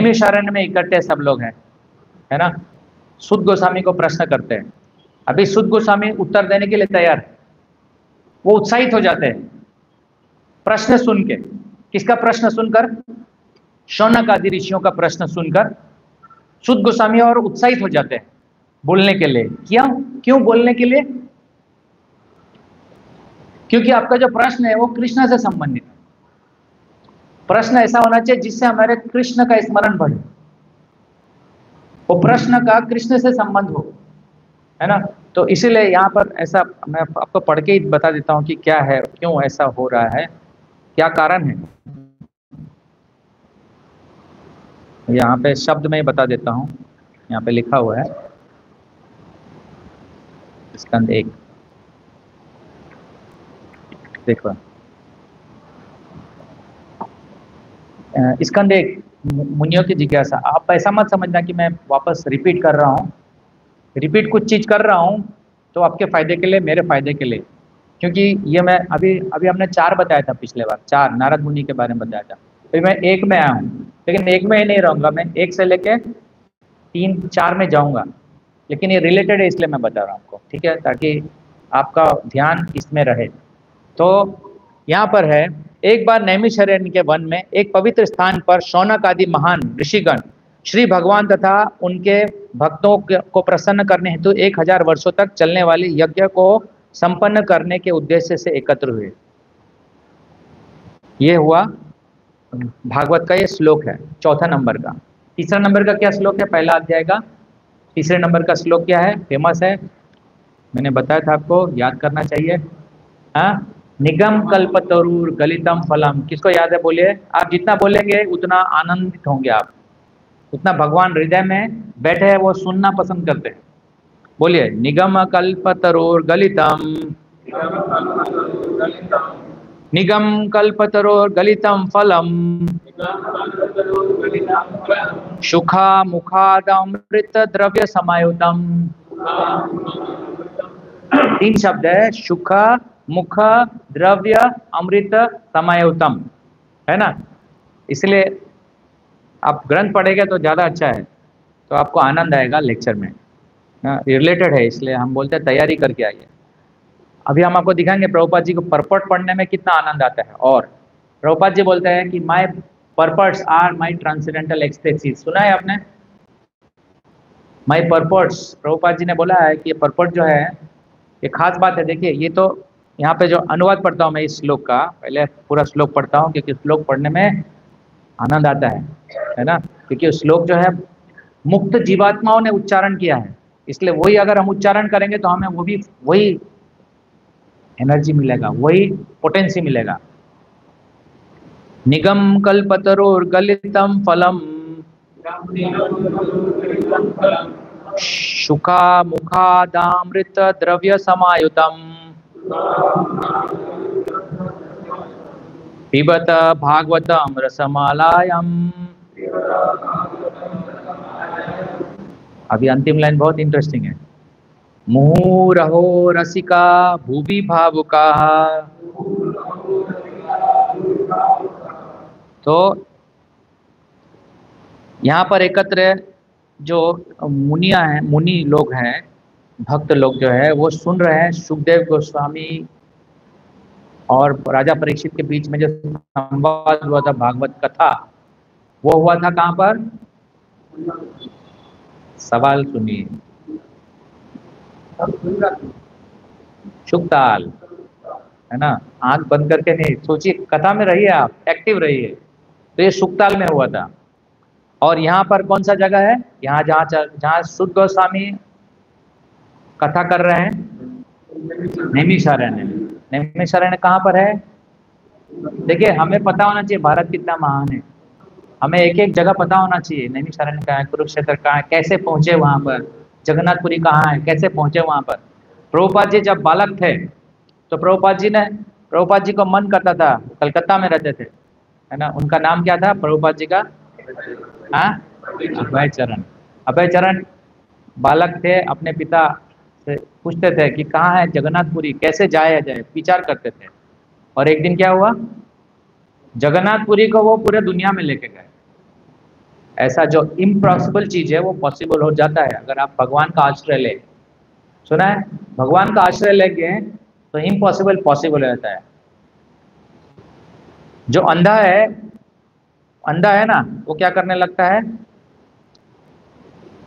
नैमिषारण्य में इकट्ठे सब लोग हैं, है ना। सुत गोस्वामी को प्रश्न करते हैं। अभी सुत गोस्वामी उत्तर देने के लिए तैयार है, वो उत्साहित हो जाते हैं प्रश्न सुन के। किसका प्रश्न सुनकर? शौनक आदि ऋषियों का प्रश्न सुनकर सुत गोस्वामी और उत्साहित हो जाते हैं बोलने के लिए। क्यों बोलने के लिए? क्योंकि आपका जो प्रश्न है वो कृष्ण से संबंधित है। प्रश्न ऐसा होना चाहिए जिससे हमारे कृष्ण का स्मरण बढ़े, वो प्रश्न का कृष्ण से संबंध हो, है ना। तो इसीलिए यहाँ पर ऐसा मैं आपको पढ़ के ही बता देता हूँ कि क्या है, क्यों ऐसा हो रहा है, क्या कारण है। यहाँ पे शब्द में ही बता देता हूँ, यहाँ पे लिखा हुआ है स्कंद 1, देखो स्कंद 1 मुनियों की जिज्ञासा। आप ऐसा मत समझना कि मैं वापस रिपीट कर रहा हूँ, रिपीट कुछ चीज कर रहा हूँ तो आपके फायदे के लिए, मेरे फायदे के लिए, क्योंकि ये मैं अभी हमने 4 बताया था पिछले बार, 4 नारद मुनि के बारे में बताया था। फिर मैं 1 में आया हूँ, लेकिन 1 में ही नहीं रहूंगा, मैं 1 से लेके 3 4 में जाऊंगा, लेकिन ये रिलेटेड है इसलिए मैं बता रहा हूँ आपको, ठीक है, ताकि आपका ध्यान इसमें रहे। तो यहाँ पर है, एक बार नैमिषारण्य के वन में एक पवित्र स्थान पर शौनक आदि महान ऋषिगण श्री भगवान तथा उनके भक्तों को प्रसन्न करने हेतु 1000 वर्षों तक चलने वाले यज्ञ को संपन्न करने के उद्देश्य से एकत्र हुए। ये हुआ भागवत का ये श्लोक है, चौथा नंबर का। तीसरा नंबर का क्या श्लोक है? पहला अध्याय का तीसरे नंबर का श्लोक क्या है? फेमस है, मैंने बताया था आपको, याद करना चाहिए। हाँ, निगम कल्पतरुर गलितम फलम। किसको याद है? बोलिए। आप जितना बोलेंगे उतना आनंदित होंगे आप, उतना भगवान हृदय में बैठे हैं, वो सुनना पसंद करते हैं। बोलिए, निगम कल्पतरुर गलितम, निगम कल्पतरुर गलितम फलम, सुखा मुखादमृत द्रव्य समायुतम। 3 शब्द है, सुख मुख द्रव्य अमृत समायुतम, है ना। इसलिए आप ग्रंथ पढ़ेंगे तो ज़्यादा अच्छा है, तो आपको आनंद आएगा लेक्चर में, रिलेटेड है, इसलिए हम बोलते हैं तैयारी करके आइए। अभी हम आपको दिखाएंगे प्रभुपाद जी को परपट पढ़ने में कितना आनंद आता है। और प्रभुपाद जी बोलते हैं कि my pursuits are my transcendental ecstasies. सुना है आपने? माय परपट्स, प्रभुपाद जी ने बोला है कि ये परपट जो है ये खास बात है। देखिए, ये तो यहाँ पे जो अनुवाद पढ़ता हूँ मैं इस श्लोक का, पहले पूरा श्लोक पढ़ता हूँ क्योंकि श्लोक पढ़ने में आनंद आता है ना। क्योंकि श्लोक जो है मुक्त जीवात्माओं ने उच्चारण किया है, इसलिए वही अगर हम उच्चारण करेंगे तो हमें वही एनर्जी मिलेगा, वही पोटेंसी मिलेगा। निगम कल्पतरुर गलितम फलम, सुखा मुखादामृत द्रव्य समायुतम, पिबत भागवतम रसमालायम। अभी अंतिम लाइन बहुत इंटरेस्टिंग है। मुहुरहो रसिका भुवि भावुका। तो यहाँ पर एकत्र जो मुनिया हैं, मुनि लोग हैं, भक्त लोग जो है वो सुन रहे हैं सुखदेव गोस्वामी और राजा परीक्षित के बीच में जो संवाद हुआ था, भागवत कथा, वो हुआ था कहाँ पर? सवाल सुनिए, शुकताल, है ना। आंख बंद करके नहीं, सोचिए, कथा में रहिए, आप एक्टिव रहिए। तो ये शुकताल में हुआ था। और यहाँ पर कौन सा जगह है? यहाँ जहाँ सुत गोस्वामी कथा कर रहे हैं, नैमिषारण्य। नैमिषारण्य कहाँ पर है? देखिए, हमें पता होना चाहिए भारत कितना महान है, हमें एक एक जगह पता होना चाहिए। नैमिषारण्य कहाँ है, कुरुक्षेत्र कहाँ है, कैसे पहुंचे वहां पर, जगन्नाथपुरी कहाँ है, कैसे पहुंचे वहां पर। प्रभुपाद जी जब बालक थे तो प्रभुपाद जी को मन करता था, कलकत्ता में रहते थे, है ना। उनका नाम क्या था प्रभुपाद जी का? हाँ, अभय चरण। अभय चरण बालक थे, अपने पिता से पूछते थे कि कहाँ है जगन्नाथपुरी, कैसे जाया जाए, विचार करते थे। और एक दिन क्या हुआ, जगन्नाथपुरी को वो पूरे दुनिया में लेके गए। ऐसा जो इम्पॉसिबल चीज है वो पॉसिबल हो जाता है अगर आप भगवान का आश्रय ले। सुना है, भगवान का आश्रय लेके तो इम्पॉसिबल पॉसिबल हो जाता है। जो अंधा है, अंधा है ना, वो क्या करने लगता है,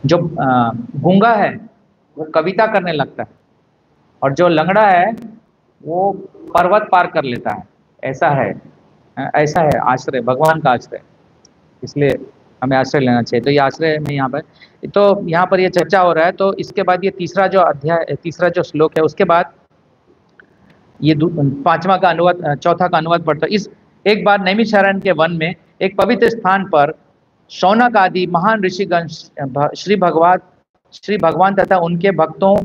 जो गूंगा है वो कविता करने लगता है, और जो लंगड़ा है वो पर्वत पार कर लेता है। ऐसा है, ऐसा है आश्रय, भगवान का आश्रय। इसलिए हमें आश्रय लेना चाहिए। तो ये आश्रय में यहाँ पर, तो यहाँ पर ये चर्चा हो रहा है। तो इसके बाद ये तीसरा जो अध्याय, तीसरा जो श्लोक है, उसके बाद ये पांचवा का अनुवाद, चौथा का अनुवाद पढ़ता है। इस एक बार नैमिषारण्य के वन में एक पवित्र स्थान पर शौनक आदि महान ऋषिगण श्री भगवान तथा उनके भक्तों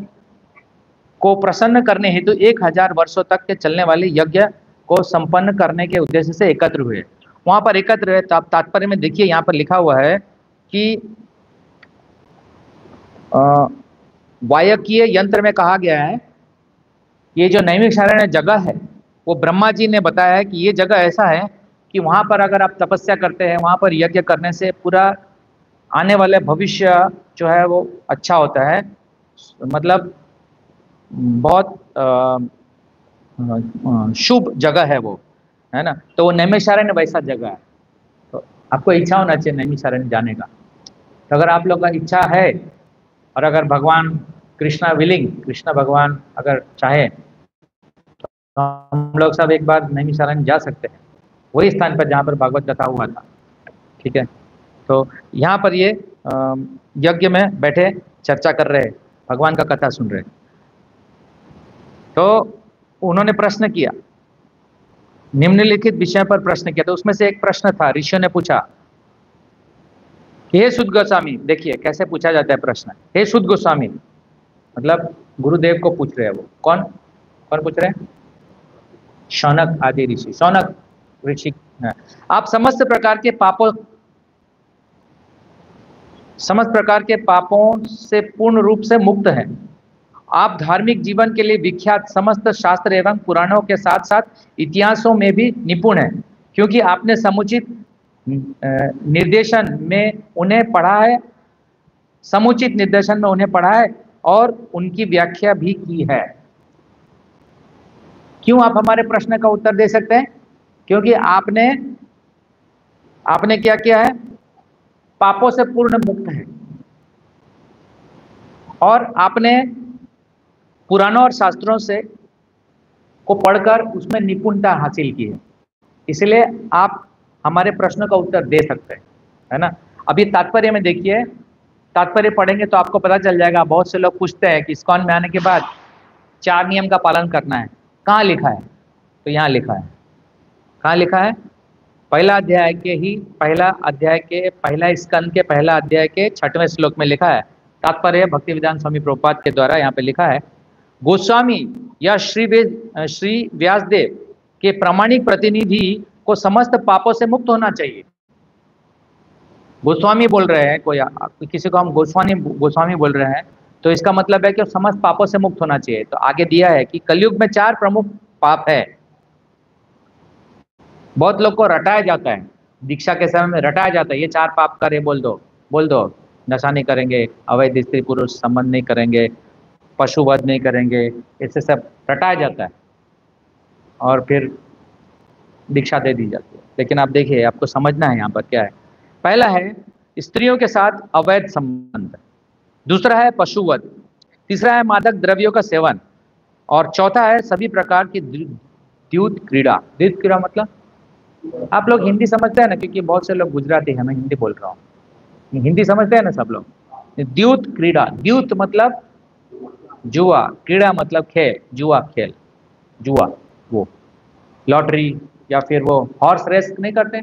को प्रसन्न करने हेतु 1000 वर्षों तक के चलने वाले यज्ञ को संपन्न करने के उद्देश्य से एकत्र हुए। वहां पर एकत्र हुए, तात्पर्य में देखिए यहाँ पर लिखा हुआ है कि वायकीय यंत्र में कहा गया है, ये जो नैमिषारण्य जगह है वो ब्रह्मा जी ने बताया है कि ये जगह ऐसा है कि वहां पर अगर आप तपस्या करते हैं, वहां पर यज्ञ करने से पूरा आने वाले भविष्य जो है वो अच्छा होता है। मतलब बहुत शुभ जगह है वो, है ना। तो वो नैमिषारण्य वैसा जगह है। तो आपको इच्छा होना चाहिए नैमिषारण्य जाने का। तो अगर आप लोग का इच्छा है, और अगर भगवान कृष्णा विलिंग, कृष्ण भगवान अगर चाहे, तो हम लोग सब एक बार नैमिषारण्य जा सकते हैं, वही स्थान पर जहाँ पर भागवत कथा हुआ था। ठीक है, तो यहाँ पर ये यज्ञ में बैठे चर्चा कर रहे, भगवान का कथा सुन रहे। तो उन्होंने प्रश्न किया, निम्नलिखित विषय पर प्रश्न किया। तो उसमें से एक प्रश्न था, ऋषियों ने पूछा कि हे सुद गोस्वामी, देखिए कैसे पूछा जाता है प्रश्न। हे सुद गोस्वामी, मतलब गुरुदेव को पूछ रहे हैं। वो कौन कौन पूछ रहे हैं? शौनक आदि ऋषि, शौनक ऋषि। आप समस्त प्रकार के पापों से पूर्ण रूप से मुक्त हैं। आप धार्मिक जीवन के लिए विख्यात समस्त शास्त्र एवं पुराणों के साथ साथ इतिहासों में भी निपुण हैं, क्योंकि आपने समुचित निर्देशन में उन्हें पढ़ा है, समुचित निर्देशन में उन्हें पढ़ा है और उनकी व्याख्या भी की है। क्यों आप हमारे प्रश्न का उत्तर दे सकते हैं? क्योंकि आपने क्या किया है? पापों से पूर्ण मुक्त है, और आपने पुराणों और शास्त्रों से को पढ़कर उसमें निपुणता हासिल की है। इसलिए आप हमारे प्रश्नों का उत्तर दे सकते हैं, है ना। अभी तात्पर्य में देखिए, तात्पर्य पढ़ेंगे तो आपको पता चल जाएगा। बहुत से लोग पूछते हैं कि इस्कॉन में आने के बाद 4 नियम का पालन करना है, कहाँ लिखा है? तो यहाँ लिखा है। कहाँ लिखा है? पहला अध्याय के पहला स्कंद के पहला अध्याय के 6वें श्लोक में लिखा है। तात्पर्य भक्तिवेदांत स्वामी प्रभुपाद के द्वारा यहाँ पे लिखा है, गोस्वामी या श्री व्यासदेव के प्रामाणिक प्रतिनिधि को समस्त पापों से मुक्त होना चाहिए। गोस्वामी बोल रहे हैं, कोई किसी को हम गोस्वामी बोल रहे हैं, तो इसका मतलब है कि समस्त पापों से मुक्त होना चाहिए। तो आगे दिया है कि कलयुग में 4 प्रमुख पाप है। बहुत लोग को रटाया जाता है, दीक्षा के समय में रटाया जाता है, ये 4 पाप करे, बोल दो, नशा नहीं करेंगे, अवैध स्त्री पुरुष संबंध नहीं करेंगे, पशुवध नहीं करेंगे, इससे सब रटाया जाता है और फिर दीक्षा दे दी जाती है। लेकिन आप देखिए, आपको समझना है यहाँ पर क्या है। पहला है स्त्रियों के साथ अवैध संबंध, दूसरा है पशुवध, तीसरा है मादक द्रव्यों का सेवन, और चौथा है सभी प्रकार की द्यूत क्रीड़ा। द्यूत क्रीड़ा मतलब, आप लोग हिंदी समझते हैं ना, क्योंकि बहुत से लोग गुजराती हैं, मैं हिंदी बोल रहा हूँ, हिंदी समझते हैं ना सब लोग। द्यूत क्रीड़ा, द्यूत मतलब जुआ, क्रीड़ा मतलब खेल, जुआ खेल, जुआ वो लॉटरी, या फिर वो हॉर्स रेस नहीं करते,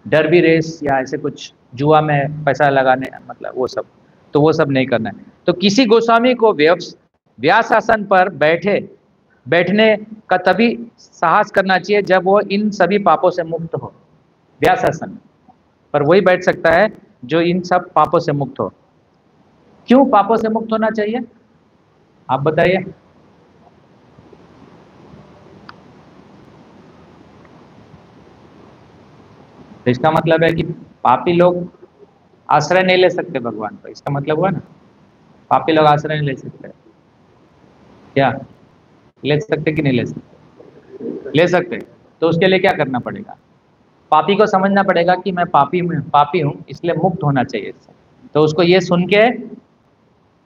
डरबी रेस या ऐसे कुछ जुआ में पैसा लगाने, मतलब वो सब, तो वो सब नहीं करना है। तो किसी गोस्वामी को व्यास आसन पर बैठने का तभी साहस करना चाहिए जब वो इन सभी पापों से मुक्त हो। व्यास आसन पर वही बैठ सकता है जो इन सब पापों से मुक्त हो। क्यों पापों से मुक्त होना चाहिए, आप बताइए? तो इसका मतलब है कि पापी लोग आश्रय नहीं ले सकते भगवान का, इसका मतलब हुआ ना, पापी लोग आश्रय नहीं ले सकते। क्या ले सकते कि नहीं ले सकते? ले सकते। तो उसके लिए क्या करना पड़ेगा? पापी को समझना पड़ेगा कि मैं पापी हूँ, इसलिए मुक्त होना चाहिए इससे। तो उसको ये सुन के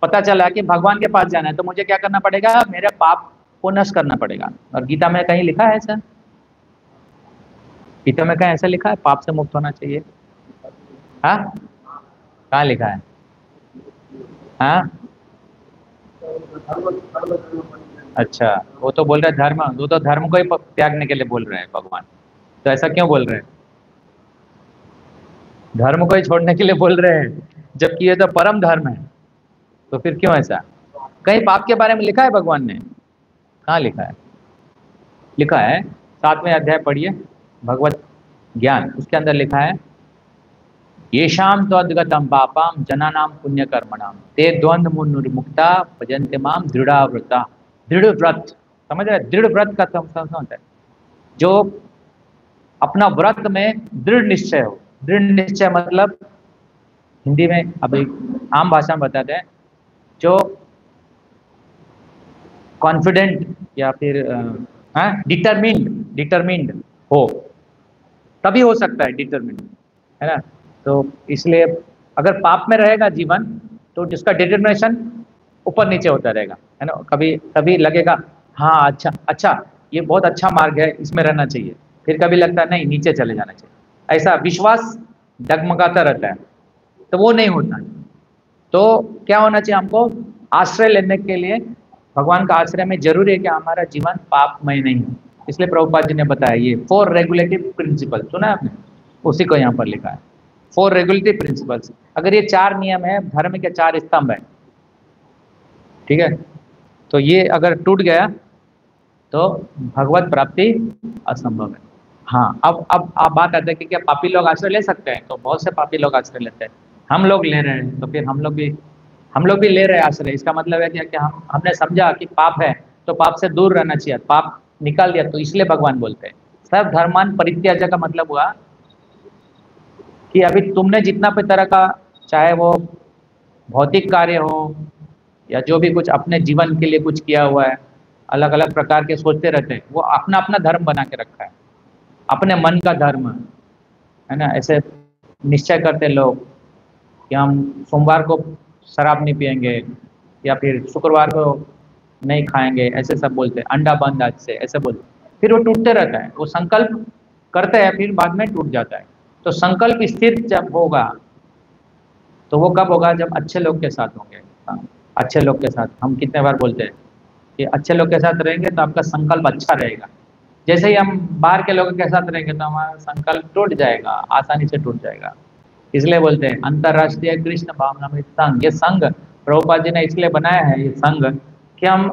पता चला कि भगवान के पास जाना है, तो मुझे क्या करना पड़ेगा? मेरे पाप को नष्ट करना पड़ेगा। और गीता में कहीं लिखा है ऐसा? गीता में कहीं ऐसा लिखा है पाप से मुक्त होना चाहिए? हाँ, कहाँ लिखा है? हाँ, अच्छा, वो तो बोल रहे धर्म, वो तो धर्म को ही त्यागने के लिए बोल रहे हैं भगवान। तो ऐसा क्यों बोल रहे हैं? धर्म को ही छोड़ने के लिए बोल रहे हैं, जबकि ये तो परम धर्म है। तो फिर क्यों ऐसा? कहीं पाप के बारे में लिखा है भगवान ने? कहाँ लिखा है? लिखा है 7वें अध्याय पढ़िए, भगवत ज्ञान, उसके अंदर लिखा है, येषाम त्वद्गतम पापम जनानाम पुण्य कर्मणाम ते द्वंद्व मुक्ता भजन्ते माम दृढ़ाव्रता। दृढ़ व्रत, समझ रहे? दृढ़ व्रत का समझ होता है जो अपना व्रत में दृढ़ निश्चय हो। दृढ़ निश्चय मतलब हिंदी में अभी आम भाषा में बताते हैं, जो कॉन्फिडेंट या फिर डिटरमिन्ड, डिटरमिन्ड हो, तभी हो सकता है डिटरमिन्ड, है ना। तो इसलिए अगर पाप में रहेगा जीवन, तो जिसका डिटर्मिनेशन ऊपर नीचे होता रहेगा, है ना। कभी कभी लगेगा हाँ अच्छा अच्छा, ये बहुत अच्छा मार्ग है, इसमें रहना चाहिए, फिर कभी लगता है नहीं नीचे चले जाना चाहिए। ऐसा विश्वास डगमगाता रहता है, तो वो नहीं होता। तो क्या होना चाहिए हमको? आश्रय लेने के लिए भगवान का आश्रय में जरूरी है कि हमारा जीवन पापमय नहीं हो। इसलिए प्रभुपाद जी ने बताया ये 4 रेगुलेटिव प्रिंसिपल, सुना है आपने? उसी को यहाँ पर लिखा है, 4 रेगुलेटिव प्रिंसिपल्स। अगर ये 4 नियम है, धर्म के 4 स्तंभ है, ठीक है, तो ये अगर टूट गया तो भगवत प्राप्ति असंभव है। हाँ, अब आप बात आते हैं कि क्या पापी लोग आश्रय ले सकते हैं? तो बहुत से पापी लोग आश्रय लेते हैं, हम लोग ले रहे हैं, तो फिर हम लोग भी ले रहे हैं आश्रय। इसका मतलब है कि हमने समझा कि पाप है, तो पाप से दूर रहना चाहिए, पाप निकाल दिया, तो इसलिए भगवान बोलते हैं सब धर्मान परित्याज्य का मतलब हुआ कि अभी तुमने जितना भी तरह का, चाहे वो भौतिक कार्य हो या जो भी कुछ अपने जीवन के लिए कुछ किया हुआ है, अलग अलग प्रकार के सोचते रहते हैं, वो अपना अपना धर्म बना के रखा है, अपने मन का धर्म, है ना। ऐसे निश्चय करते लोग कि हम सोमवार को शराब नहीं पिएंगे या फिर शुक्रवार को नहीं खाएंगे, ऐसे सब बोलते हैं, अंडा बंद आज से, ऐसे बोलते हैं। फिर वो टूटते रहता है, वो संकल्प करते हैं, फिर बाद में टूट जाता है। तो संकल्प स्थिर जब होगा, तो वो कब होगा? जब अच्छे लोग के साथ होंगे। हाँ, अच्छे लोग के साथ, हम कितने बार बोलते हैं कि अच्छे लोग के साथ रहेंगे तो आपका संकल्प अच्छा रहेगा। जैसे ही हम बाहर के लोगों के साथ रहेंगे तो हमारा संकल्प टूट जाएगा, आसानी से टूट जाएगा। इसलिए बोलते हैं अंतर्राष्ट्रीय कृष्ण भावनामृत संघ। ये संघ प्रभुपाद जी ने इसलिए बनाया है, ये संघ, कि हम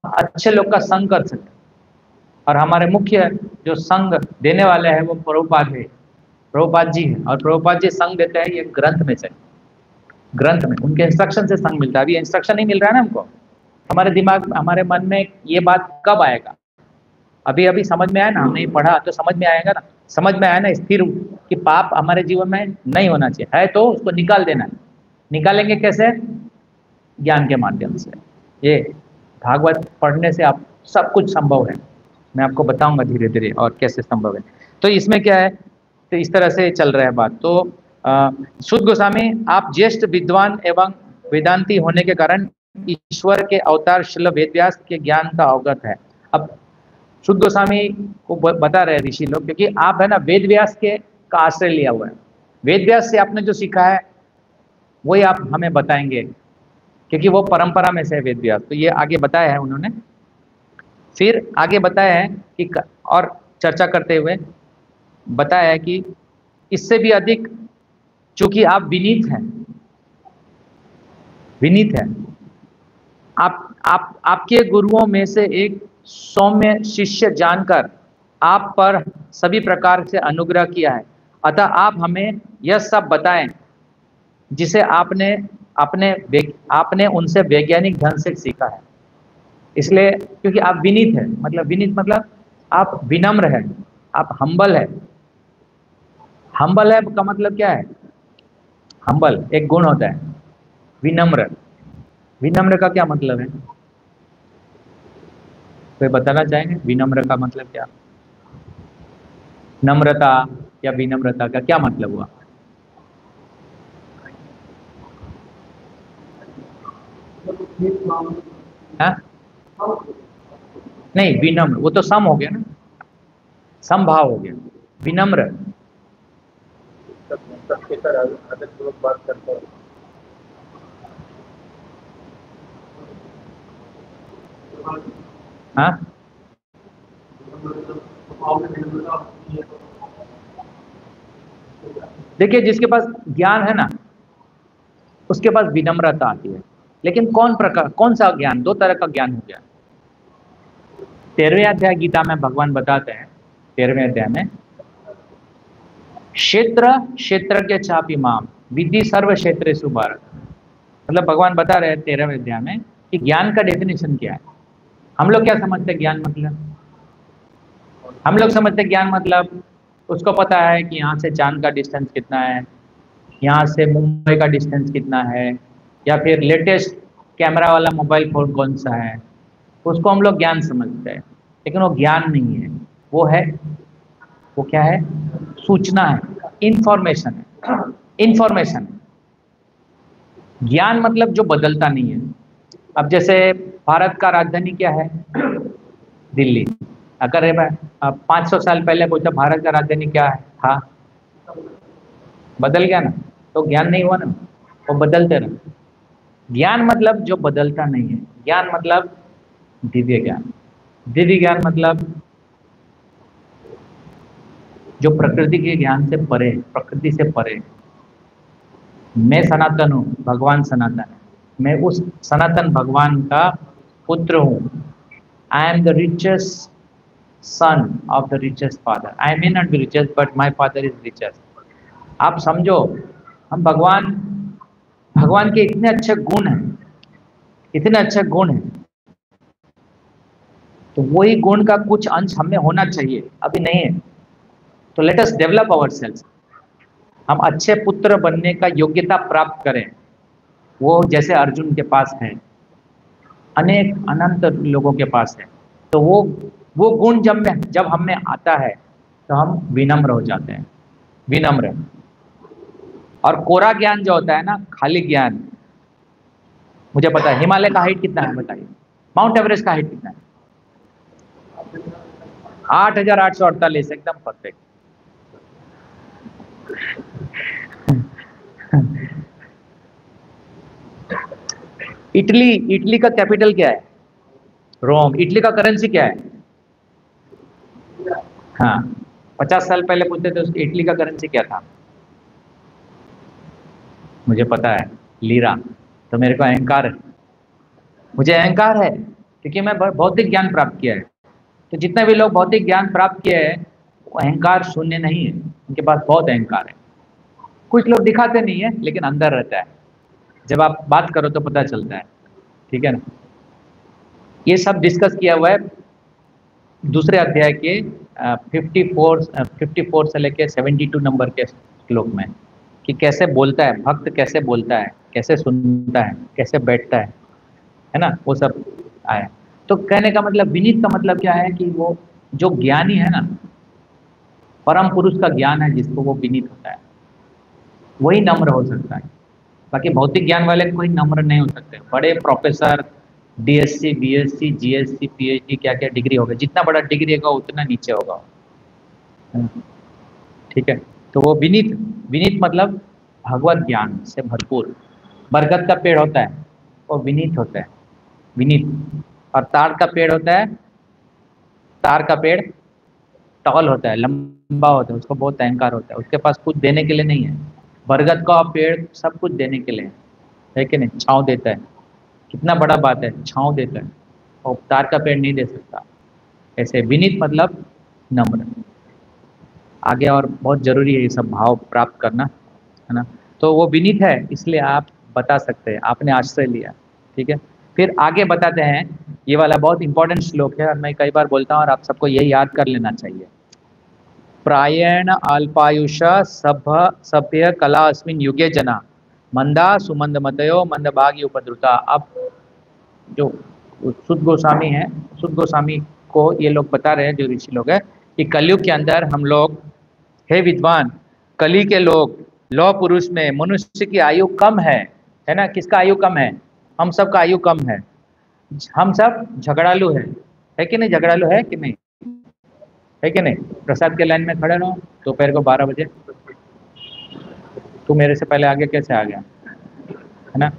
अच्छे लोग का संग कर सकें। और हमारे मुख्य जो संग देने वाले हैं वो प्रभुपाद है, प्रभुपाद जी हैं। और प्रभुपाद जी संग देते हैं ये ग्रंथ में से, ग्रंथ में उनके इंस्ट्रक्शन से संग मिलता है। अभी इंस्ट्रक्शन नहीं मिल रहा है ना हमको, हमारे दिमाग, हमारे मन में ये बात कब आएगा? अभी अभी समझ में आया ना, हमने पढ़ा तो समझ में आएगा ना, समझ में आया ना स्थिर, कि पाप हमारे जीवन में नहीं होना चाहिए, है तो उसको निकाल देना है। निकालेंगे कैसे? ज्ञान के माध्यम से। ये भागवत पढ़ने से आप सब कुछ संभव है, मैं आपको बताऊंगा धीरे धीरे और कैसे संभव है। तो इसमें क्या है, तो इस तरह से चल रहा है बात। तो शुद्ध गोस्वामी, आप ज्येष्ठ विद्वान एवं वेदांती होने के कारण ईश्वर के अवतार श्रील वेदव्यास के ज्ञान का अवगत है। अब शुद्ध गोस्वामी को बता रहे ऋषि लोग, क्योंकि आप है ना वेदव्यास के का आश्रय लिया हुआ है, वेदव्यास से आपने जो सीखा है वही आप हमें बताएंगे, क्योंकि वो परंपरा में से है वेदव्यास। तो ये आगे बताया है उन्होंने, फिर आगे बताया है कि और चर्चा करते हुए बताया है कि इससे भी अधिक, चूंकि आप विनीत हैं, विनीत है, आप आपके गुरुओं में से एक सौम्य शिष्य जानकर आप पर सभी प्रकार से अनुग्रह किया है, अतः आप हमें यह सब बताएं जिसे आपने आपने उनसे वैज्ञानिक ढंग से सीखा है। इसलिए क्योंकि आप विनीत है, मतलब विनीत मतलब आप विनम्र है, आप हम्बल है। हम्बल है का मतलब क्या है? हम्बल एक गुण होता है। विनम्र, विनम्र का क्या मतलब है? कोई बताना चाहेंगे विनम्र का मतलब क्या? नम्रता या विनम्रता का क्या मतलब हुआ? हाँ? नहीं, विनम्र वो तो सम हो गया ना, समभाव हो गया। विनम्र, सबके साथ आदत बात करते हैं। हाँ, देखिए जिसके पास ज्ञान है ना उसके पास विनम्रता आती है। लेकिन कौन प्रकार, कौन सा ज्ञान? दो तरह का ज्ञान हो गया। 13वें अध्याय गीता में भगवान बताते हैं, 13वें अध्याय में, क्षेत्र क्षेत्रज्ञ चापि माम विधि सर्व क्षेत्रेषु भारत। मतलब भगवान बता रहे हैं 13वें अध्याय में कि ज्ञान का डेफिनेशन क्या है। हम लोग क्या समझते हैं ज्ञान मतलब? हम लोग समझते हैं ज्ञान मतलब उसको पता है कि यहाँ से चांद का डिस्टेंस कितना है, यहाँ से मुंबई का डिस्टेंस कितना है, या फिर लेटेस्ट कैमरा वाला मोबाइल फोन कौन सा है, उसको हम लोग ज्ञान समझते हैं। लेकिन वो ज्ञान नहीं है, वो है, वो क्या है? सूचना है, इंफॉर्मेशन है, इंफॉर्मेशन। ज्ञान मतलब जो बदलता नहीं है। अब जैसे भारत का राजधानी क्या है? दिल्ली। अगर 500 साल पहले पूछा भारत का राजधानी क्या है था, बदल गया ना, तो ज्ञान नहीं हुआ ना, वो बदलते रहे। ज्ञान मतलब जो बदलता नहीं है, ज्ञान मतलब दिव्य ज्ञान। दिव्य ज्ञान मतलब जो प्रकृति के ज्ञान से परे, प्रकृति से परे। मैं सनातन हूँ, भगवान सनातन है, मैं उस सनातन भगवान का पुत्र हूँ। I am the richest son of the richest father. I may not be richest but my father is richest. आप समझो, हम भगवान, भगवान के इतने अच्छे गुण हैं, इतने अच्छे गुण हैं, तो वही गुण का कुछ अंश हमें होना चाहिए, अभी नहीं है। तो let us develop our cells, हम अच्छे पुत्र बनने का योग्यता प्राप्त करें। वो जैसे अर्जुन के पास है, अनेक अनंत लोगों के पास है, तो वो गुण जब हम में आता है तो हम विनम्र हो जाते हैं, विनम्र। और कोरा ज्ञान जो होता है ना, खाली ज्ञान, मुझे पता है हिमालय का हाइट कितना है बताइए, माउंट एवरेस्ट का हाइट कितना है? 8,848, एकदम परफेक्ट। इटली, इटली का कैपिटल क्या है? रोम। इटली का करेंसी क्या है? हाँ, 50 साल पहले पूछते थे उसकी इटली का करेंसी क्या था? मुझे पता है, लीरा। तो मेरे को अहंकार है, मुझे अहंकार है क्योंकि मैं भौतिक ज्ञान प्राप्त किया है। तो जितने भी लोग भौतिक ज्ञान प्राप्त किए हैं वो अहंकार शून्य नहीं है, उनके पास बहुत अहंकार है। कुछ लोग दिखाते नहीं है लेकिन अंदर रहता है, जब आप बात करो तो पता चलता है। ठीक है ना? ये सब डिस्कस किया हुआ है दूसरे अध्याय के 54 से लेके 72 नंबर के श्लोक में, कि कैसे बोलता है भक्त, कैसे बोलता है, कैसे सुनता है, कैसे बैठता है ना, वो सब आया। तो कहने का मतलब, विनीत का मतलब क्या है कि वो जो ज्ञानी है ना, परम पुरुष का ज्ञान है जिसको, वो विनीत होता है, वही नम्र हो सकता है। बाकी भौतिक ज्ञान वाले कोई नम्र नहीं हो सकते। बड़े professor, DSC, BSc, GSC, PhD, क्या क्या डिग्री होगा, जितना बड़ा डिग्री होगा उतना नीचे होगा। ठीक है? तो वो विनीत, विनीत मतलब भगवत ज्ञान से भरपूर। बरगद का पेड़ होता है वो विनीत होता है, विनीत। और ताड़ का पेड़ होता है, तार का पेड़ टॉल होता है, लंबा होता है, उसको बहुत अहंकार होता है, उसके पास कुछ देने के लिए नहीं है। बरगद का पेड़ सब कुछ देने के लिए है कि नहीं? छाँव देता है, कितना बड़ा बात है, छाँव देता है, और तार का पेड़ नहीं दे सकता। ऐसे विनीत मतलब नम्र। आगे और बहुत जरूरी है ये सब भाव प्राप्त करना, है ना? तो वो विनीत है, इसलिए आप बता सकते हैं, आपने आश्रय लिया। ठीक है? फिर आगे बताते हैं, ये वाला बहुत इंपॉर्टेंट श्लोक है और मैं कई बार बोलता हूँ और आप सबको यही याद कर लेना चाहिए। प्रायेण अल्पायुष सभ्य कला अस्मिन् युगे जना मंदा सुमंद मतयो मंद भागी उपद्रुता। अब जो सुद गोस्वामी है, सुद गोस्वामी को ये लोग बता रहे हैं, जो ऋषि लोग हैं, कि कलयुग के अंदर हम लोग, हे विद्वान, कली के लोग, लौह पुरुष में मनुष्य की आयु कम है ना? किसका आयु कम है? हम सब का आयु कम है। हम सब झगड़ालू है कि नहीं? झगड़ालू है कि नहीं? है कि नहीं? प्रसाद के लाइन में खड़े रहो दोपहर को 12 बजे। तू मेरे से पहले आगे कैसे आ गया, है ना?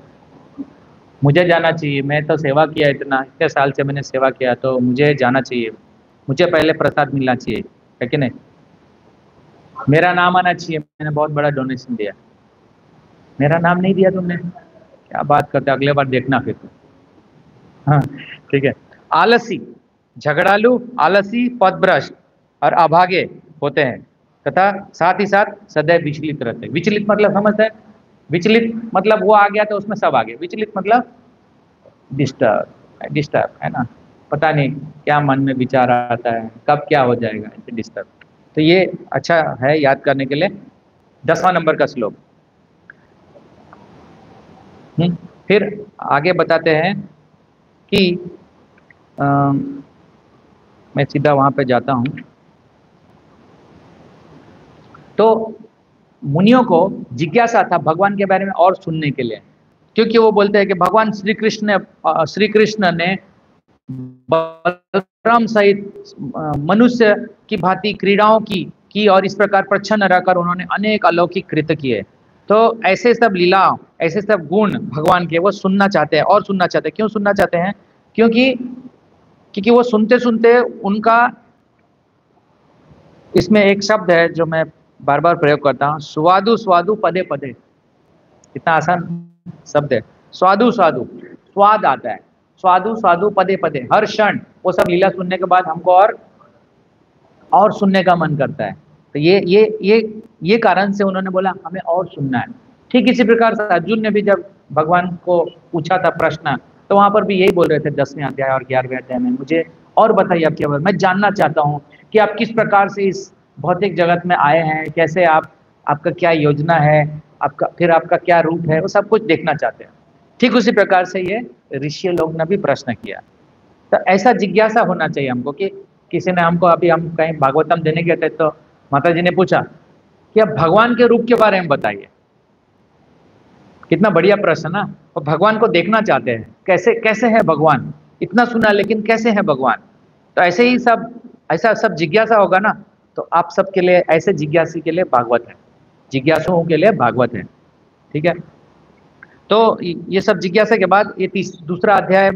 मुझे जाना चाहिए, मैं तो सेवा किया, इतने साल से मैंने सेवा किया, तो मुझे जाना चाहिए, मुझे पहले प्रसाद मिलना चाहिए, है कि नहीं? मेरा नाम आना चाहिए, मैंने बहुत बड़ा डोनेशन दिया, मेरा नाम नहीं दिया तुमने, क्या बात करते, अगले बार देखना फिर। हाँ ठीक है। आलसी, झगड़ालू, आलसी, पदभ्रष्ट और अभागे होते हैं, तथा साथ ही साथ सदैव विचलित रहते हैं। विचलित मतलब समझते हैं? विचलित मतलब वो आ गया तो उसमें सब आ गए। विचलित मतलब डिस्टर्ब है ना, पता नहीं क्या मन में विचार आता है, कब क्या हो जाएगा, ऐसे डिस्टर्ब। तो ये अच्छा है याद करने के लिए। 10वां नंबर का श्लोक। फिर आगे बताते हैं कि मैं सीधा वहां पे जाता हूं। तो मुनियों को जिज्ञासा था भगवान के बारे में और सुनने के लिए, क्योंकि वो बोलते हैं कि भगवान श्री कृष्ण ने बलराम सहित मनुष्य की भांति क्रीड़ाओं की और इस प्रकार प्रच्छन्न रहकर उन्होंने अनेक अलौकिक कृत्य किए। तो ऐसे सब लीला, ऐसे सब गुण भगवान के वो सुनना चाहते हैं और सुनना चाहते हैं। क्यों सुनना चाहते हैं? क्योंकि वो सुनते सुनते उनका, इसमें एक शब्द है जो मैं बार बार प्रयोग करता हूँ, स्वादु स्वादु पदे पदे। कितना आसान शब्द है, स्वादु स्वादु, स्वाद आता है, स्वादु स्वादु पदे पदे, हर क्षण वो सब लीला सुनने के बाद हमको और सुनने का मन करता है। तो ये कारण से उन्होंने बोला हमें और सुनना है। ठीक इसी प्रकार से अर्जुन ने भी जब भगवान को पूछा था प्रश्न, तो वहां पर भी यही बोल रहे थे 10वें अध्याय और 11वें अध्याय में, मुझे और बताइए आपके बारे में, मैं जानना चाहता हूँ कि आप किस प्रकार से इस भौतिक जगत में आए हैं, कैसे आपका क्या योजना है, आपका क्या रूप है, वो सब कुछ देखना चाहते हैं। ठीक उसी प्रकार से ये ऋषि लोग ने भी प्रश्न किया। तो ऐसा जिज्ञासा होना चाहिए हमको कि किसी ने हमको, अभी हम कहीं भागवतम देने गए थे तो माता जी ने पूछा कि आप भगवान के रूप के बारे में बताइए। कितना बढ़िया प्रश्न ना। और भगवान को देखना चाहते हैं, कैसे कैसे है भगवान, इतना सुना लेकिन कैसे है भगवान। तो ऐसे ही सब, ऐसा सब जिज्ञासा होगा ना, तो आप सबके लिए, ऐसे जिज्ञासी के लिए भागवत है, जिज्ञासुओं के लिए भागवत है। ठीक है। तो ये सब जिज्ञासा के बाद ये दूसरे अध्याय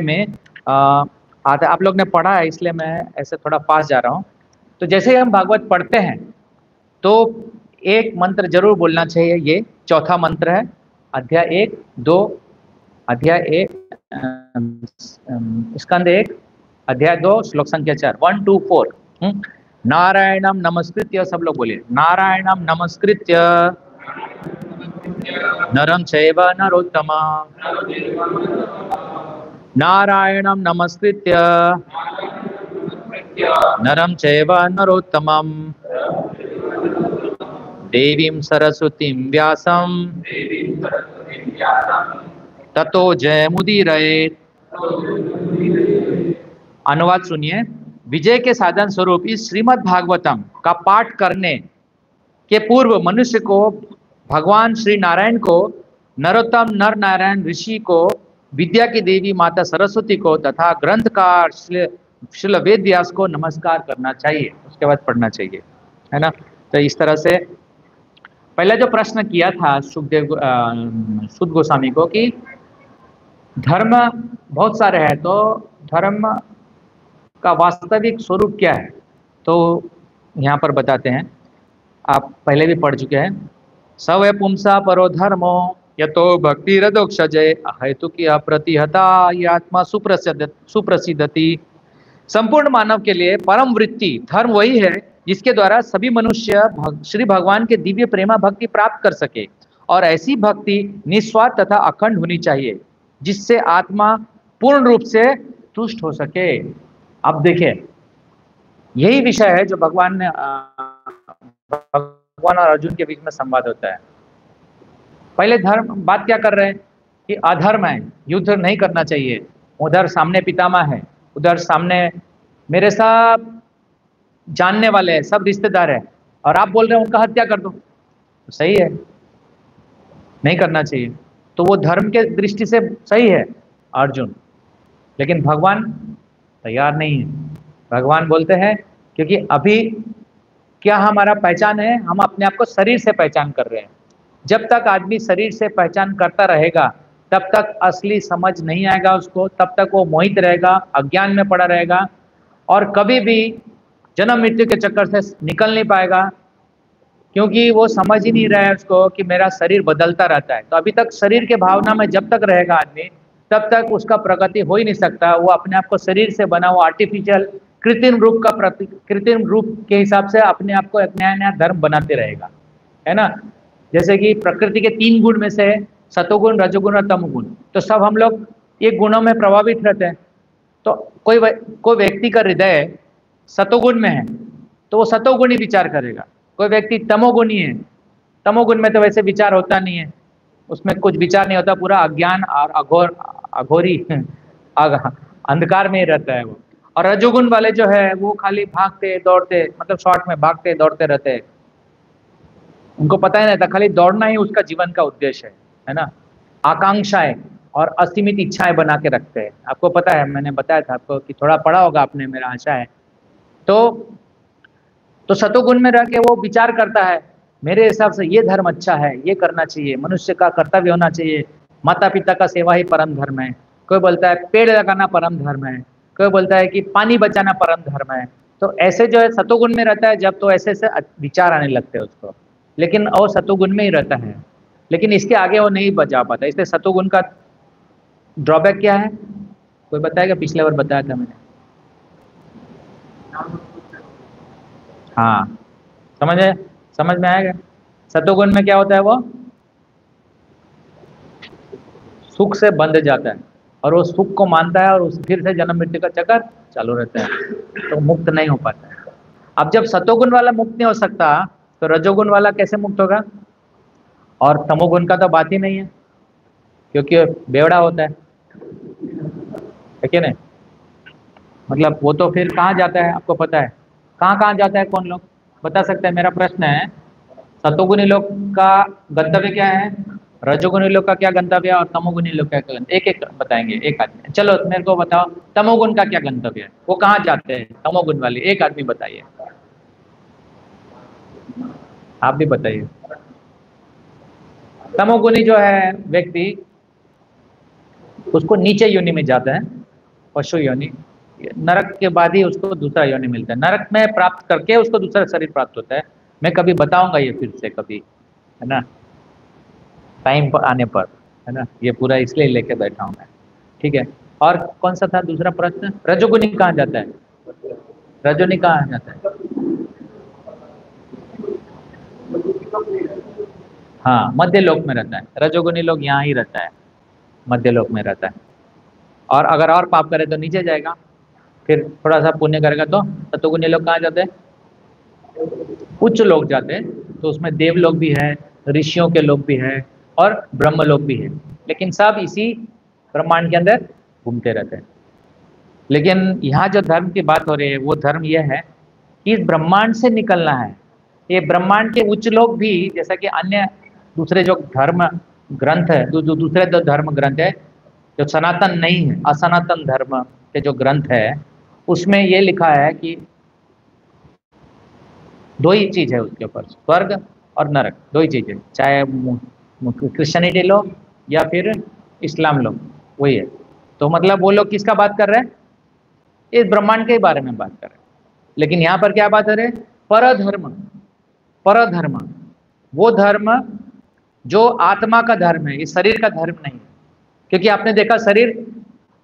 में आप लोग ने पढ़ा है, इसलिए मैं ऐसे थोड़ा पास जा रहा हूँ। तो जैसे ही हम भागवत पढ़ते हैं तो एक मंत्र जरूर बोलना चाहिए। ये चौथा मंत्र है, अध्याय 1, 2, अध्याय 1, स्कंद 1, अध्याय 2, श्लोक संख्या 4, 1, 2, 4। नारायणम नमस्कृत्य, सब लोग बोलिए, नारायणम नमस्कृत्य नरं चैव नरोत्तमं, नारायणं नमस्कृत्य नरं चैव नरोत्तमं, देवीं सरस्वतीं व्यासं ततो जयमुदीरयेत्। अनुवाद सुनिए। विजय के साधन स्वरूप इस श्रीमद् भागवतम का पाठ करने के पूर्व मनुष्य को भगवान श्री नारायण को, नरोत्तम नर नारायण ऋषि को, विद्या की देवी माता सरस्वती को तथा ग्रंथकार श्रील वेद व्यास को नमस्कार करना चाहिए, उसके बाद पढ़ना चाहिए, है ना। तो इस तरह से पहले जो प्रश्न किया था सुद गोस्वामी को कि धर्म बहुत सारे हैं, तो धर्म का वास्तविक स्वरूप क्या है, तो यहाँ पर बताते हैं, आप पहले भी पढ़ चुके हैं। सवय पुंसा परो धर्मो यतो भक्ति रदोक्षजय अहेतुकी अप्रतिहता ये आत्मा सुप्रसिद्धति। संपूर्ण मानव के लिए परम वृत्ति धर्म वही है जिसके द्वारा सभी मनुष्य श्री भगवान के दिव्य प्रेमा भक्ति प्राप्त कर सके, और ऐसी भक्ति निस्वार्थ तथा अखंड होनी चाहिए जिससे आत्मा पूर्ण रूप से तुष्ट हो सके। अब देखिए, यही विषय है जो भगवान और अर्जुन के बीच में संवाद होता है। पहले धर्म बात क्या कर रहे हैं कि अधर्म है, युद्ध नहीं करना चाहिए, उधर सामने पितामह है, उधर सामने मेरे सब जानने वाले हैं, सब रिश्तेदार है, और आप बोल रहे हैं उनका हत्या कर दो, तो सही है, नहीं करना चाहिए। तो वो धर्म के दृष्टि से सही है अर्जुन, लेकिन भगवान तैयार नहीं है। भगवान बोलते हैं क्योंकि अभी क्या हमारा पहचान है, हम अपने आप को शरीर से पहचान कर रहे हैं। जब तक आदमी शरीर से पहचान करता रहेगा तब तक असली समझ नहीं आएगा उसको, तब तक वो मोहित रहेगा, अज्ञान में पड़ा रहेगा, और कभी भी जन्म मृत्यु के चक्कर से निकल नहीं पाएगा, क्योंकि वो समझ ही नहीं रहा है उसको कि मेरा शरीर बदलता रहता है। तो अभी तक शरीर के भावना में जब तक रहेगा आदमी, तब तक उसका प्रगति हो ही नहीं सकता। वो अपने आप को शरीर से बना हुआ आर्टिफिशियल कृत्रिम रूप का कृत्रिम रूप के हिसाब से अपने आप को एक नया नया धर्म बनाते रहेगा, है ना। जैसे कि प्रकृति के 3 गुण में से सतोगुण, रजोगुण और तमोगुण, तो सब हम लोग ये गुणों में प्रभावित रहते हैं। तो कोई व्यक्ति का हृदय सतोगुण में है तो वो सतोगुणी विचार करेगा। कोई व्यक्ति तमोगुणी है, तमोगुण में तो वैसे विचार होता नहीं है, उसमें कुछ विचार नहीं होता, पूरा अज्ञान और अघोरी अंधकार में ही रहता है वो। और रजोगुण वाले जो है वो खाली भागते दौड़ते, मतलब शॉर्ट में भागते दौड़ते रहते हैं, उनको पता ही नहीं था, खाली दौड़ना ही उसका जीवन का उद्देश्य है ना। आकांक्षाएं और असीमित इच्छाएं बना के रखते हैं। आपको पता है, मैंने बताया था आपको कि थोड़ा पढ़ा होगा आपने, मेरा आशा है। तो सतोगुण में रह के वो विचार करता है, मेरे हिसाब से ये धर्म अच्छा है, ये करना चाहिए, मनुष्य का कर्तव्य होना चाहिए, माता पिता का सेवा ही परम धर्म है। कोई बोलता है पेड़ लगाना परम धर्म है, कोई बोलता है कि पानी बचाना परम धर्म है। तो ऐसे जो है सतोगुण में रहता है जब, तो ऐसे से विचार आने लगते हैं उसको, लेकिन वो सतोगुण में ही रहता है, लेकिन इसके आगे वो नहीं बचा पाता। इसलिए सतोगुण का ड्रॉबैक क्या है, कोई बताएगा? पिछले बार बताया था मैंने। हाँ, समझ में आएगा। सतोगुण में क्या होता है, वो सुख से बंध जाता है और वो सुख को मानता है, और उस फिर से जन्म मृत्यु का चक्कर चालू रहता है, तो मुक्त नहीं हो पाता है। अब जब सतोगुण वाला मुक्त नहीं हो सकता तो रजोगुण वाला कैसे मुक्त होगा? और तमोगुण का तो बात ही नहीं है, क्योंकि बेवड़ा होता है क्या नहीं? मतलब वो तो फिर कहाँ जाता है, आपको पता है कहाँ कहाँ जाता है? कौन लोग बता सकते हैं? मेरा प्रश्न है, सतोगुणी लोग का गंतव्य क्या है, रजोगुणी लोग का क्या गंतव्य है, और तमोगुणी लोग का क्या गंतव्य? एक एक बताएंगे, एक आदमी। चलो मेरे को बताओ, तमोगुण का क्या गंतव्य है, वो कहाँ जाते हैं तमोगुण वाले? एक आदमी बताइए, आप भी बताइए। तमोगुणी जो है व्यक्ति, उसको नीचे योनि में जाता है, पशु योनि, नरक के बाद ही उसको दूसरा योनि मिलता है। नरक में प्राप्त करके उसको दूसरा शरीर प्राप्त होता है। मैं कभी बताऊंगा ये फिर से कभी, है ना, टाइम पर आने पर, है ना। ये पूरा इसलिए लेके बैठा हूँ मैं, ठीक है। और कौन सा था दूसरा प्रश्न? रजोगुणी कहाँ जाता है? रजोगुणी कहाँ जाता है? हाँ, मध्य लोक में रहता है। रजोगुणी लोग यहाँ ही रहता है, मध्य लोक में रहता है। और अगर और पाप करे तो नीचे जाएगा, फिर थोड़ा सा पुण्य करेगा तो सतोगुणी लोग कहाँ जाते हैं? उच्च लोग जाते हैं। तो उसमें देव लोग भी है, ऋषियों के लोग भी है, और ब्रह्म लोग भी है, लेकिन सब इसी ब्रह्मांड के अंदर घूमते रहते हैं। लेकिन यहाँ जो धर्म की बात हो रही है वो धर्म यह है कि इस ब्रह्मांड से निकलना है। ये ब्रह्मांड के उच्च लोग भी, जैसा कि अन्य दूसरे जो धर्म ग्रंथ है, दूसरे दो धर्म ग्रंथ है जो सनातन नहीं है, असनातन धर्म के जो ग्रंथ है, उसमें ये लिखा है कि दो ही चीज है उसके ऊपर, स्वर्ग और नरक, दो ही चीज है। चाहे क्रिश्चियनिटी लो या फिर इस्लाम लो, वही है। तो मतलब वो लोग किसका बात कर रहे हैं? इस ब्रह्मांड के बारे में बात कर रहे हैं। लेकिन यहाँ पर क्या बात हो रही है? परधर्म। परधर्म वो धर्म जो आत्मा का धर्म है, ये शरीर का धर्म नहीं है। क्योंकि आपने देखा शरीर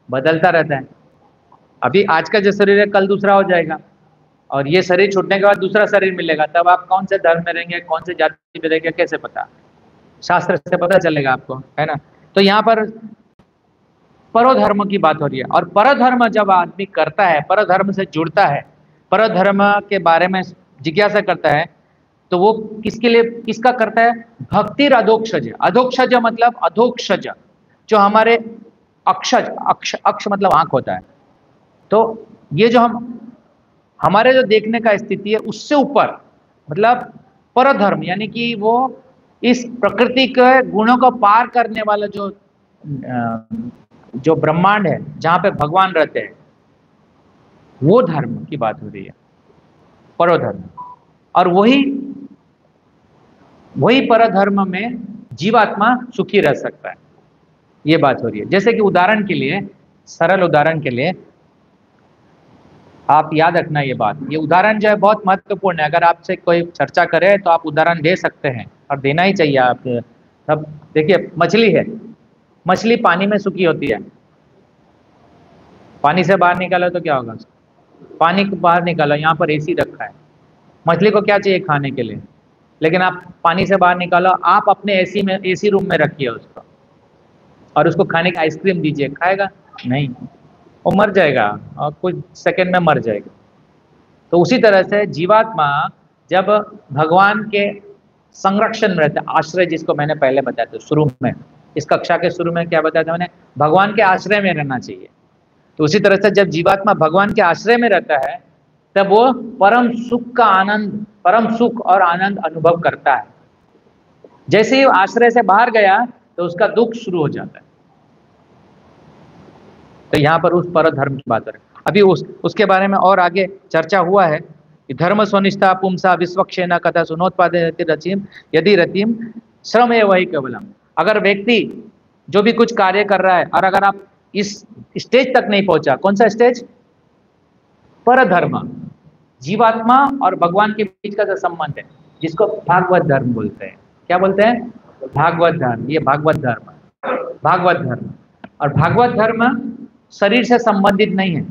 बदलता रहता है। अभी आज का जो शरीर है कल दूसरा हो जाएगा, और ये शरीर छूटने के बाद दूसरा शरीर मिलेगा, तब आप कौन से धर्म में रहेंगे, कौन से जाति में रहेंगे, कैसे पता? शास्त्र से पता चलेगा आपको, है ना। तो यहाँ पर परधर्म की बात हो रही है, और परधर्म जब आदमी करता है, परधर्म से जुड़ता है, परधर्म के बारे में जिज्ञासा करता है, तो वो किसके लिए, किसका करता है? भक्तिर अधोक्षज। अधोक्षज मतलब अधोक्षज, जो हमारे अक्षज, अक्ष मतलब आंख होता है। तो ये जो हमारे जो देखने का स्थिति है उससे ऊपर, मतलब परधर्म, यानी कि वो इस प्रकृति के गुणों को पार करने वाला जो ब्रह्मांड है जहां पे भगवान रहते हैं, वो धर्म की बात हो रही है, परोधर्म। और वही परधर्म में जीवात्मा सुखी रह सकता है, ये बात हो रही है। जैसे कि उदाहरण के लिए, सरल उदाहरण के लिए आप याद रखना ये बात, ये उदाहरण जो है बहुत महत्वपूर्ण है। अगर आपसे कोई चर्चा करे तो आप उदाहरण दे सकते हैं, और देना ही चाहिए आप सब। देखिए, मछली है, मछली पानी में सूखी होती है, पानी से बाहर निकालो तो क्या होगा? पानी को बाहर निकालो, यहाँ पर एसी रखा है, मछली को क्या चाहिए? खाने के लिए। लेकिन आप पानी से बाहर निकालो, आप अपने एसी रूम में रखिए उसको, और उसको खाने की आइसक्रीम दीजिए, खाएगा? नहीं, वो मर जाएगा, और कुछ सेकंड में मर जाएगा। तो उसी तरह से जीवात्मा जब भगवान के संरक्षण में रहता है, आश्रय जिसको मैंने पहले बताया था शुरू में, इस कक्षा के शुरू में क्या बताया था मैंने? भगवान के आश्रय में रहना चाहिए। तो उसी तरह से जब जीवात्मा भगवान के आश्रय में रहता है, तब वो परम सुख का आनंद, परम सुख और आनंद अनुभव करता है। जैसे ही आश्रय से बाहर गया तो उसका दुख शुरू हो जाता है। तो यहाँ पर उस परधर्म की बात है। अभी उसके बारे में और आगे चर्चा हुआ है कि धर्म स्वनिष्ठा पुंसा विश्वक्षेना कथा सुनोत्पादयति रचिम यदि रतिम श्रम है वही केवलम। अगर व्यक्ति जो भी कुछ कार्य कर रहा है, और अगर आप इस स्टेज तक नहीं पहुंचा, कौन सा स्टेज? परधर्म, जीवात्मा और भगवान के बीच का जो संबंध है, जिसको भागवत धर्म बोलते हैं। क्या बोलते हैं? भागवत धर्म। ये भागवत धर्म, भागवत धर्म। और भागवत धर्म शरीर से संबंधित नहीं है।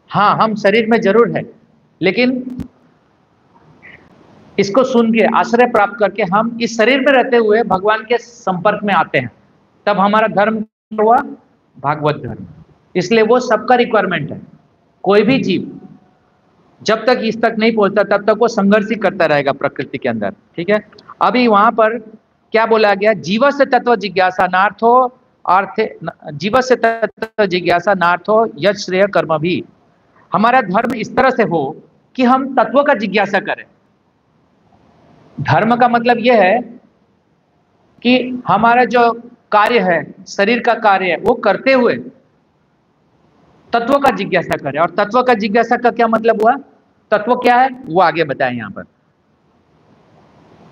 हाँ, हम शरीर में जरूर है, लेकिन इसको सुन के, आश्रय प्राप्त करके हम इस शरीर में रहते हुए भगवान के संपर्क में आते हैं, तब हमारा धर्म हुआ भागवत धर्म। इसलिए वो सबका रिक्वायरमेंट है। कोई भी जीव जब तक इस तक नहीं पहुंचता तब तक वो संघर्ष ही करता रहेगा प्रकृति के अंदर। ठीक है, अभी वहां पर क्या बोला गया? जीवस्य तत्व जिज्ञासा नार्थो अर्थ, जीवस्य तत्व जिज्ञासा नार्थो यज श्रेय कर्म भी। हमारा धर्म इस तरह से हो कि हम तत्वों का जिज्ञासा करें। धर्म का मतलब यह है कि हमारा जो कार्य है, शरीर का कार्य है, वो करते हुए तत्व का जिज्ञासा करें। और तत्व का जिज्ञासा का क्या मतलब हुआ? तत्व क्या है वो आगे बताएं। यहाँ पर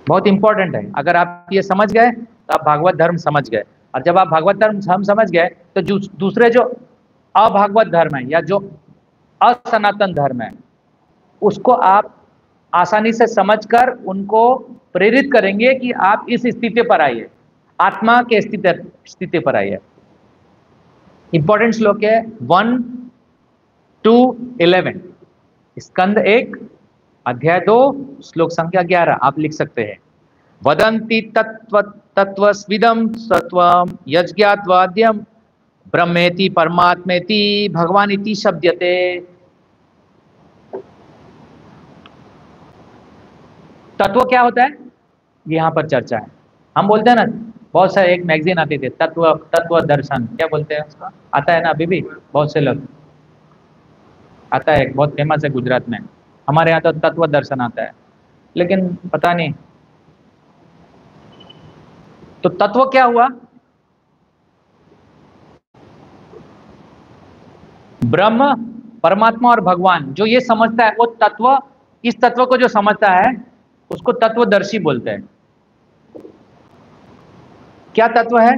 बहुत इंपॉर्टेंट है। अगर आप ये समझ गए तो आप भागवत धर्म समझ गए, और जब आप भागवत धर्म हम समझ गए तो दूसरे जो अभागवत धर्म है या जो असनातन धर्म है, उसको आप आसानी से समझकर उनको प्रेरित करेंगे कि आप इस स्थिति पर आइए, आत्मा के स्थिति पर आइए। इंपॉर्टेंट श्लोक है 1 to 11, स्कंद 1 अध्याय 2 श्लोक संख्या 11। आप लिख सकते हैं। वदन्ति तत्वस्विदं सत्वं यज्ञात्वाद्यं ब्रह्मेति परमात्मेति भगवान इति शब्दते। तत्व क्या होता है, यहाँ पर चर्चा है। हम बोलते हैं ना, बहुत सारे, एक मैगजीन आती थी तत्व दर्शन, क्या बोलते हैं उसका, आता है ना अभी भी, बहुत से लोग आता है, बहुत फेमस है गुजरात में। हमारे यहाँ तो तत्व दर्शन आता है, लेकिन पता नहीं। तो तत्व क्या हुआ? ब्रह्म, परमात्मा और भगवान जो ये समझता है, वो तत्व, इस तत्व को जो समझता है उसको तत्वदर्शी बोलते हैं। क्या तत्व है?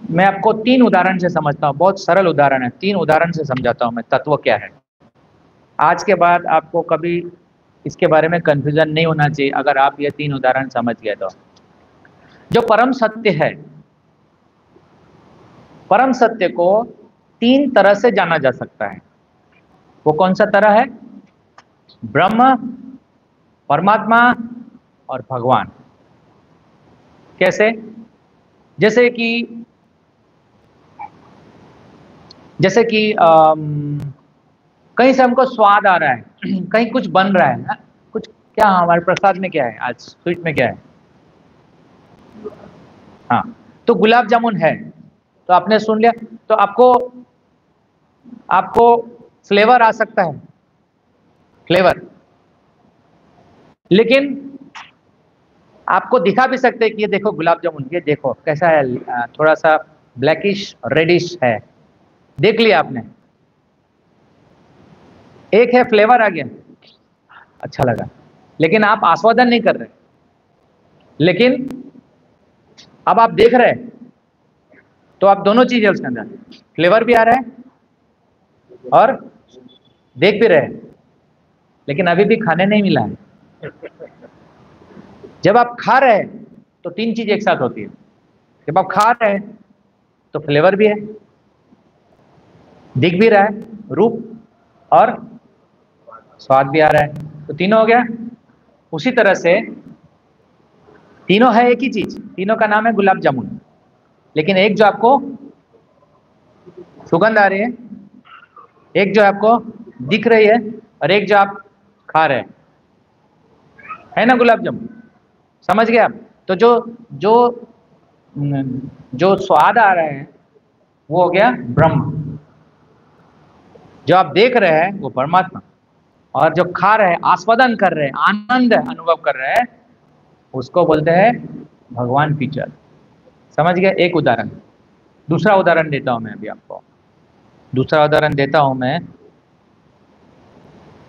मैं आपको 3 उदाहरण से समझता हूं, बहुत सरल उदाहरण है, 3 उदाहरण से समझाता हूं मैं तत्व क्या है। आज के बाद आपको कभी इसके बारे में कंफ्यूजन नहीं होना चाहिए अगर आप ये 3 उदाहरण समझ गए तो। जो परम सत्य है, परम सत्य को 3 तरह से जाना जा सकता है। वो कौन सा तरह है? ब्रह्म, परमात्मा और भगवान। कैसे? जैसे कि कहीं से हमको स्वाद आ रहा है, कहीं कुछ बन रहा है ना, कुछ क्या हमारे प्रसाद में क्या है आज, स्वीट में क्या है? हाँ, तो गुलाब जामुन है, तो आपने सुन लिया। तो आपको आपको फ्लेवर आ सकता है, फ्लेवर, लेकिन आपको दिखा भी सकते हैं कि ये देखो गुलाब जामुन, ये देखो कैसा है, थोड़ा सा ब्लैकिश रेडिश है, देख लिया आपने, एक है फ्लेवर आ गया, अच्छा लगा, लेकिन आप आस्वादन नहीं कर रहे। लेकिन अब आप देख रहे हैं, तो आप दोनों चीजें उसके अंदर, फ्लेवर भी आ रहा है और देख भी रहे हैं, लेकिन अभी भी खाने नहीं मिला है। जब आप खा रहे हैं तो तीन चीज एक साथ होती है। जब आप खा रहे हैं तो फ्लेवर भी है, दिख भी रहा है, रूप और स्वाद भी आ रहा है, तो तीनों हो गया। उसी तरह से तीनों है एक ही चीज, तीनों का नाम है गुलाब जामुन, लेकिन एक जो आपको सुगंध आ रही है, एक जो आपको दिख रही है, और एक जो आप खा रहे हैं, है ना गुलाब जामुन, समझ गए आप? तो जो जो जो स्वाद आ रहा है वो हो गया ब्रह्म, जो आप देख रहे हैं वो परमात्मा, और जो खा रहे हैं, आस्वादन कर रहे हैं, आनंद अनुभव कर रहे हैं, उसको बोलते हैं भगवान टीचर। समझ गए? एक उदाहरण। दूसरा उदाहरण देता हूं मैं अभी आपको, दूसरा उदाहरण देता हूं मैं।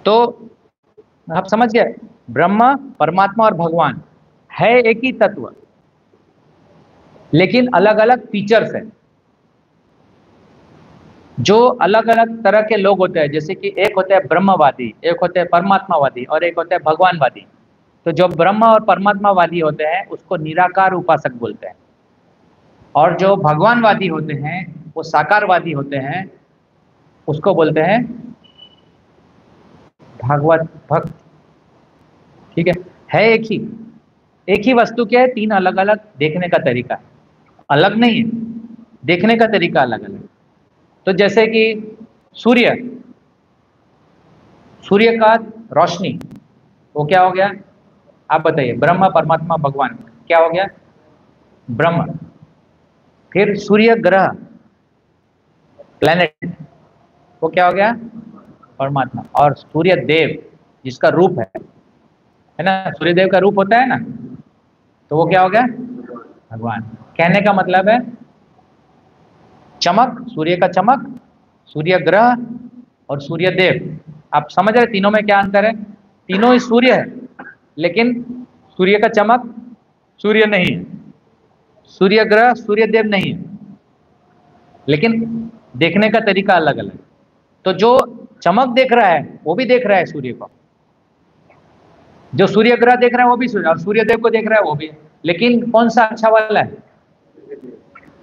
तो आप समझ गए, ब्रह्मा, परमात्मा और भगवान है एक ही तत्व, लेकिन अलग अलग फीचर्स है। जो अलग अलग तरह के लोग होते हैं, जैसे कि एक होते हैं ब्रह्मवादी, एक होते हैं परमात्मावादी, और एक होते हैं भगवानवादी। तो जो ब्रह्म और परमात्मावादी होते हैं उसको निराकार उपासक बोलते हैं, और जो भगवानवादी होते हैं, वो साकारवादी होते हैं, उसको बोलते हैं भागवत भक्त। ठीक है एक ही वस्तु के तीन अलग अलग देखने का तरीका है, अलग नहीं है, देखने का तरीका अलग अलग। तो जैसे कि सूर्य, सूर्य का रोशनी, वो क्या हो गया? आप बताइए, ब्रह्म, परमात्मा, भगवान, क्या हो गया? ब्रह्म। फिर सूर्य ग्रह, प्लेनेट, वो क्या हो गया? परमात्मा। और सूर्य देव, जिसका रूप है ना, सूर्य देव का रूप होता है ना, तो वो क्या हो गया? भगवान। कहने का मतलब है चमक, सूर्य का चमक, सूर्य ग्रह और सूर्य देव। आप समझ रहे तीनों में क्या अंतर है? तीनों ही सूर्य है, लेकिन सूर्य का चमक सूर्य नहीं है, सूर्य ग्रह सूर्य देव नहीं है, लेकिन देखने का तरीका अलग अलग। तो जो चमक देख रहा है वो भी देख रहा है सूर्य को, जो सूर्य ग्रह देख रहा है वो भी सूर्य, और सूर्य देव को देख रहा है वो भी, लेकिन कौन सा अच्छा वाला है?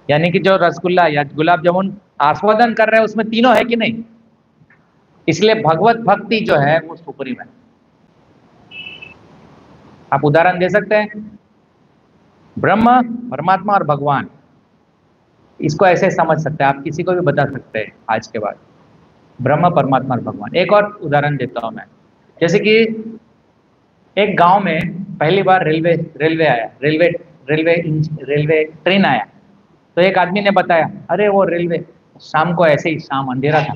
यानी कि जो रसगुल्ला या गुलाब जामुन आस्वादन कर रहे हैं उसमें तीनों है कि नहीं? इसलिए भगवत भक्ति जो है वो सुप्रीम है। आप उदाहरण दे सकते हैं, ब्रह्म, परमात्मा और भगवान, इसको ऐसे समझ सकते हैं, आप किसी को भी बता सकते हैं आज के बाद, ब्रह्म, परमात्मा और भगवान। एक और उदाहरण देता हूं मैं, जैसे कि एक गांव में पहली बार रेलवे रेलवे आया, रेलवे ट्रेन आया। तो एक आदमी ने बताया, अरे वो रेलवे, शाम को ऐसे ही, शाम अंधेरा था,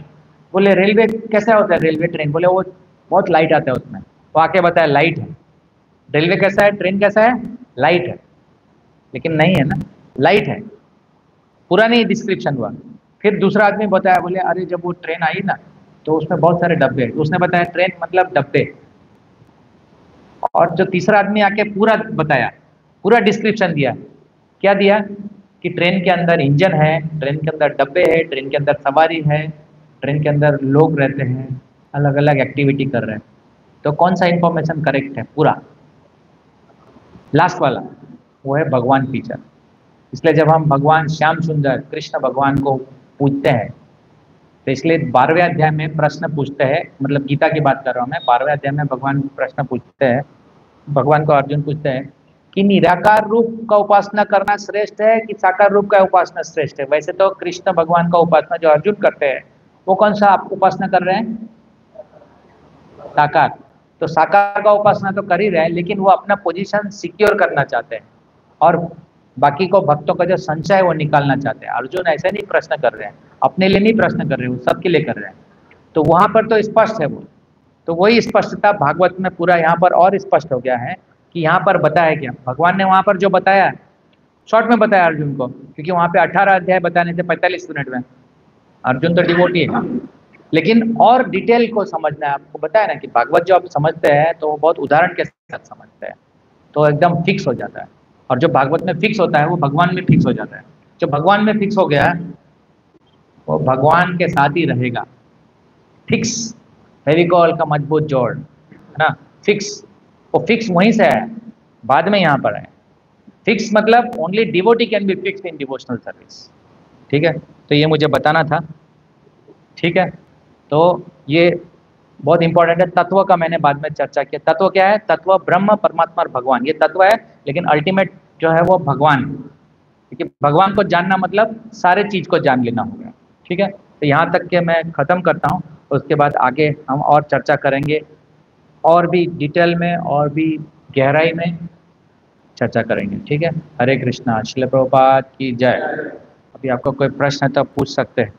बोले रेलवे कैसा होता है? रेलवे ट्रेन, बोले वो बहुत लाइट आता है उसमें। वो आके बताया लाइट है। रेलवे कैसा है, ट्रेन कैसा है? लाइट है। लेकिन नहीं है ना, लाइट है, पूरा नहीं डिस्क्रिप्शन हुआ। फिर दूसरा आदमी बताया, बोले अरे जब वो ट्रेन आई ना तो उसमें बहुत सारे डब्बे हैं। उसने बताया ट्रेन मतलब डब्बे। और जो तीसरा आदमी आके पूरा बताया, पूरा डिस्क्रिप्शन दिया, क्या दिया? कि ट्रेन के अंदर इंजन है, ट्रेन के अंदर डब्बे है, ट्रेन के अंदर सवारी है, ट्रेन के अंदर लोग रहते हैं, अलग अलग एक्टिविटी कर रहे हैं। तो कौन सा इंफॉर्मेशन करेक्ट है? पूरा लास्ट वाला, वो है भगवान टीचर। इसलिए जब हम भगवान श्याम सुंदर कृष्ण भगवान को पूछते हैं, तो इसलिए 12वें अध्याय में प्रश्न पूछते हैं, मतलब गीता की बात कर रहा हूँ मैं, 12वें अध्याय में भगवान प्रश्न पूछते हैं, भगवान को अर्जुन पूछते हैं कि निराकार रूप का उपासना करना श्रेष्ठ है कि साकार रूप का उपासना श्रेष्ठ है? वैसे तो कृष्ण भगवान का उपासना जो अर्जुन करते हैं, वो कौन सा आप उपासना कर रहे हैं? साकार। तो साकार का उपासना तो कर ही रहे हैं, लेकिन वो अपना पोजीशन सिक्योर करना चाहते हैं और बाकी को भक्तों का जो संचय है वो निकालना चाहते हैं। अर्जुन ऐसे नहीं प्रश्न कर रहे हैं, अपने लिए नहीं प्रश्न कर रहे हैं, वो सबके लिए कर रहे हैं। तो वहां पर तो स्पष्ट है वो, तो वही स्पष्टता भागवत में पूरा यहाँ पर और स्पष्ट हो गया है कि यहाँ पर बताया क्या भगवान ने वहां पर जो बताया शॉर्ट में बताया अर्जुन को, क्योंकि वहां पे 18 अध्याय बताने थे 45 मिनट में। अर्जुन तो डिवोटी है, लेकिन और डिटेल को समझना है आपको। बताया ना कि भागवत जो आप समझते हैं तो वो बहुत उदाहरण के साथ समझते हैं, तो एकदम फिक्स हो जाता है। और जो भागवत में फिक्स होता है वो भगवान में फिक्स हो जाता है। जो भगवान में फिक्स हो गया वो भगवान के साथ ही रहेगा। फिक्स, फेविकॉल का मजबूत जोड़ है ना, फिक्स। वो फिक्स वहीं से है, बाद में यहाँ पर है। फिक्स मतलब only devotee can be fixed in devotional service. ठीक है, तो ये मुझे बताना था। ठीक है, तो ये बहुत इंपॉर्टेंट है। तत्व का मैंने बाद में चर्चा किया। तत्व क्या है? तत्व ब्रह्म, परमात्मा और भगवान, ये तत्व है, लेकिन अल्टीमेट जो है वो भगवान। क्योंकि भगवान को जानना मतलब सारे चीज को जान लेना हो गया। ठीक है, तो यहाँ तक के मैं खत्म करता हूँ, उसके बाद आगे हम और चर्चा करेंगे, और भी डिटेल में और भी गहराई में चर्चा करेंगे। ठीक है, हरे कृष्णा, श्रील प्रभुपाद की जय। अभी आपको कोई प्रश्न है तो पूछ सकते हैं।